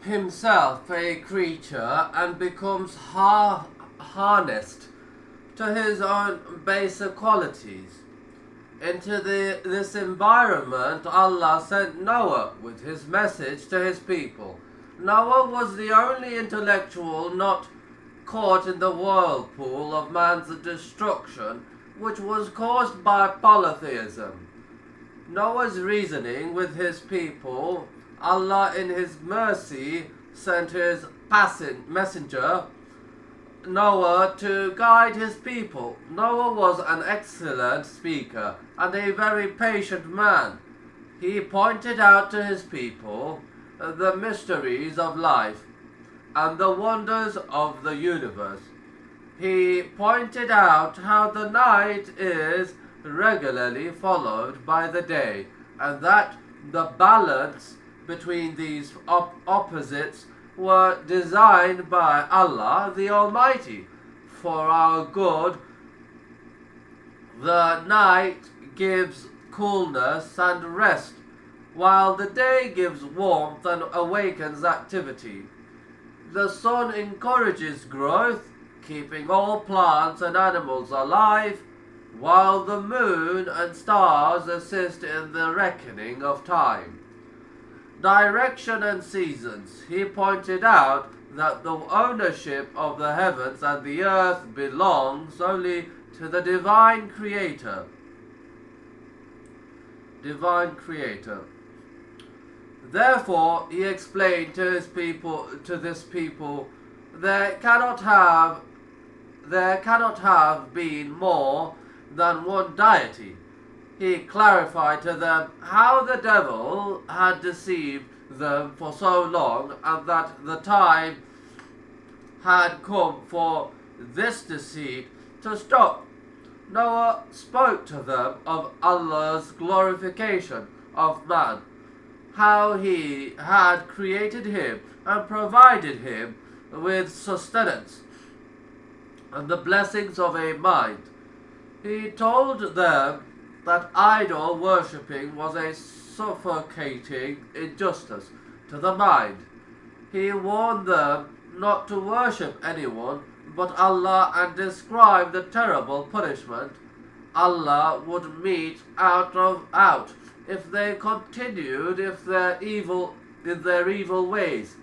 himself a creature and becomes harnessed to his own baser qualities. Into this environment, Allah sent Noah with his message to his people. Noah was the only intellectual not caught in the whirlpool of man's destruction, which was caused by polytheism. Noah's reasoning with his people, Allah in his mercy sent his messenger, Noah, to guide his people. Noah was an excellent speaker and a very patient man. He pointed out to his people the mysteries of life and the wonders of the universe. He pointed out how the night is regularly followed by the day, and that the balance between these opposites were designed by Allah the Almighty for our good. The night gives coolness and rest, while the day gives warmth and awakens activity. The sun encourages growth, keeping all plants and animals alive, while the moon and stars assist in the reckoning of time. Direction and seasons. He pointed out that the ownership of the heavens and the earth belongs only to the divine creator. Divine creator. Therefore, he explained to this people, there cannot have been more than one deity. He clarified to them how the devil had deceived them for so long, and that the time had come for this deceit to stop. Noah spoke to them of Allah's glorification of man, how he had created him and provided him with sustenance and the blessings of a mind. He told them that idol worshipping was a suffocating injustice to the mind. He warned them not to worship anyone but Allah and described the terrible punishment Allah would mete out if they continued in their evil ways.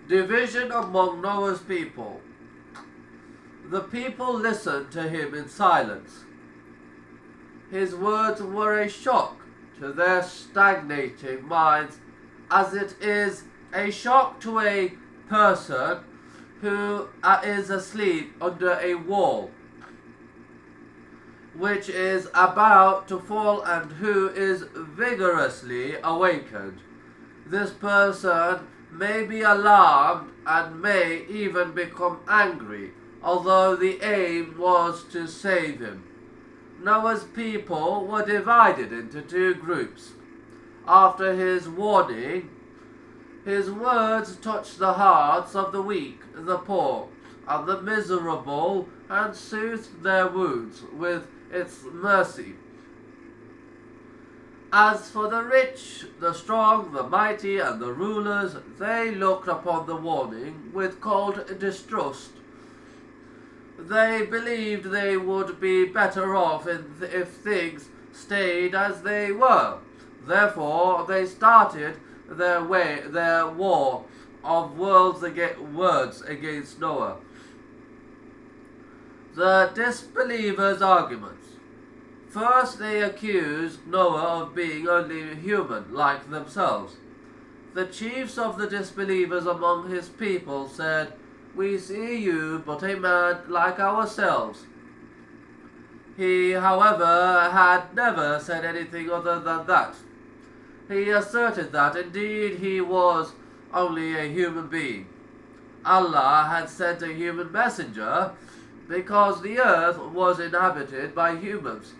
Division among Noah's people. The people listened to him in silence. His words were a shock to their stagnating minds, as it is a shock to a person who is asleep under a wall, which is about to fall and who is vigorously awakened. This person may be alarmed and may even become angry, although the aim was to save him. Noah's people were divided into two groups. After his warning, his words touched the hearts of the weak, the poor, and the miserable, and soothed their wounds with its mercy. As for the rich, the strong, the mighty, and the rulers, they looked upon the warning with cold distrust. They believed they would be better off if things stayed as they were. Therefore, they started their war of words against Noah. The disbelievers' arguments. First, they accused Noah of being only human, like themselves. The chiefs of the disbelievers among his people said, "We see you but a man like ourselves." He, however, had never said anything other than that. He asserted that indeed he was only a human being. Allah had sent a human messenger because the earth was inhabited by humans.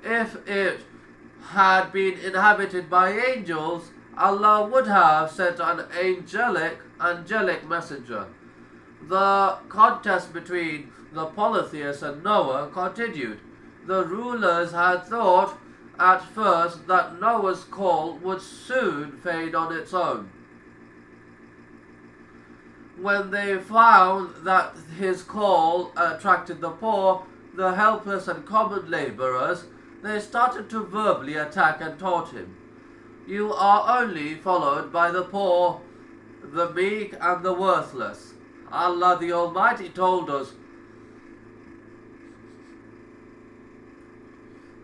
If it had been inhabited by angels, Allah would have sent an angelic messenger. The contest between the polytheists and Noah continued. The rulers had thought at first that Noah's call would soon fade on its own. When they found that his call attracted the poor, the helpless and common laborers, they started to verbally attack and taunt him. You are only followed by the poor, the meek and the worthless. Allah the Almighty told us,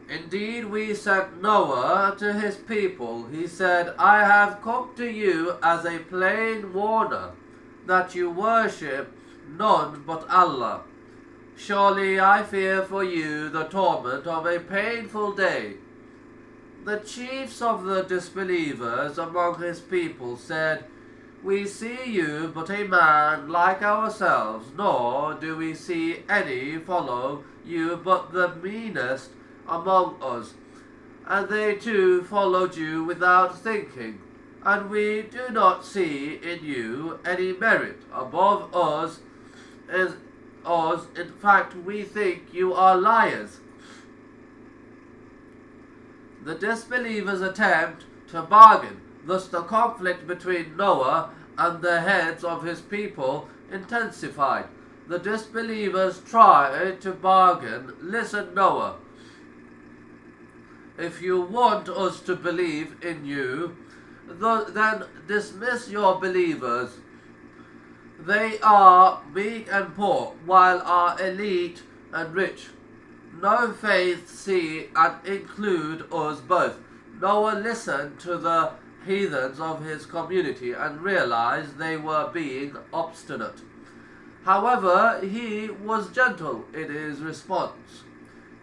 "Indeed we sent Noah to his people. He said, I have come to you as a plain warner, that you worship none but Allah. Surely I fear for you the torment of a painful day." The chiefs of the disbelievers among his people said, "We see you but a man like ourselves, nor do we see any follow you but the meanest among us. And they too followed you without thinking. And we do not see in you any merit above us. In fact, we think you are liars." The disbelievers' attempt to bargain, thus the conflict between Noah and the heads of his people intensified. The disbelievers tried to bargain. "Listen, Noah, if you want us to believe in you, then dismiss your believers. They are meek and poor, while our elite and rich. No faith see and include us both." Noah listened to the heathens of his community and realized they were being obstinate. However, he was gentle in his response.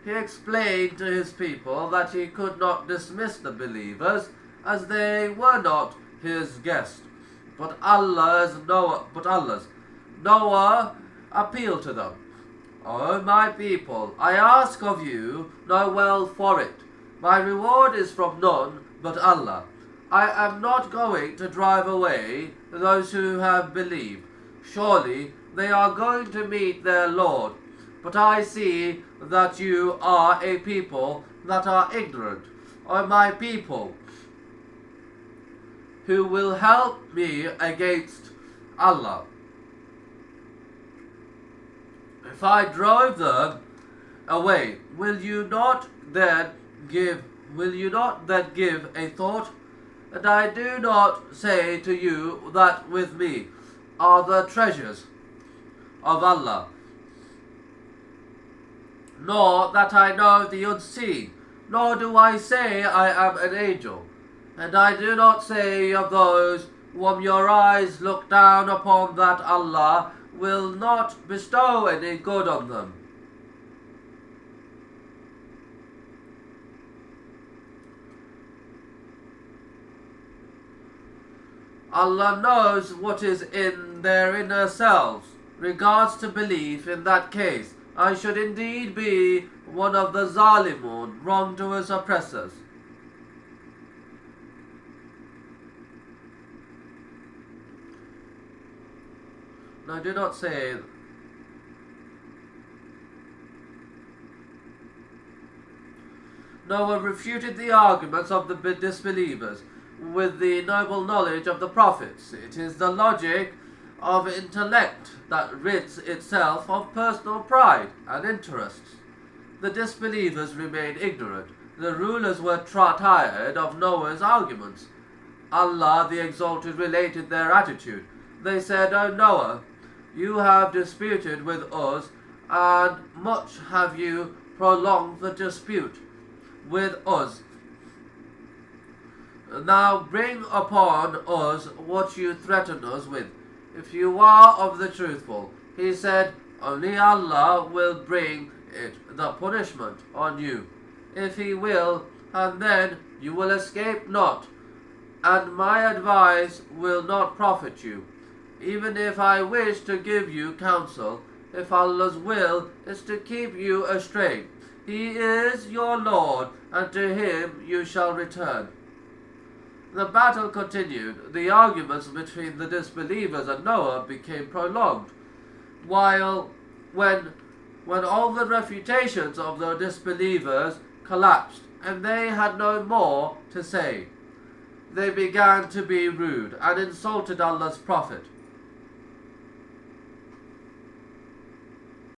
He explained to his people that he could not dismiss the believers as they were not his guests, but Allah's. Noah appealed to them. "O my people, I ask of you no wealth for it. My reward is from none but Allah. I am not going to drive away those who have believed. Surely they are going to meet their Lord. But I see that you are a people that are ignorant. O my people, who will help me against Allah? If I drove them away, will you not then give a thought? And I do not say to you that with me are the treasures of Allah, nor that I know the unseen, nor do I say I am an angel. And I do not say of those whom your eyes look down upon that Allah will not bestow any good on them. Allah knows what is in their inner selves. Regards to belief in that case, I should indeed be one of the Zalimun, wrongdoers, oppressors. No, do not say. Noah refuted the arguments of the disbelievers with the noble knowledge of the prophets. It is the logic of intellect that rids itself of personal pride and interests. The disbelievers remained ignorant. The rulers were tired of Noah's arguments. Allah the Exalted related their attitude. They said, "O Noah, you have disputed with us, and much have you prolonged the dispute with us. Now bring upon us what you threaten us with, if you are of the truthful." He said, "Only Allah will bring the punishment on you, if He will, and then you will escape not, and my advice will not profit you. Even if I wish to give you counsel, if Allah's will is to keep you astray, He is your Lord, and to Him you shall return." The battle continued. The arguments between the disbelievers and Noah became prolonged, when all the refutations of the disbelievers collapsed and they had no more to say. They began to be rude and insulted Allah's Prophet.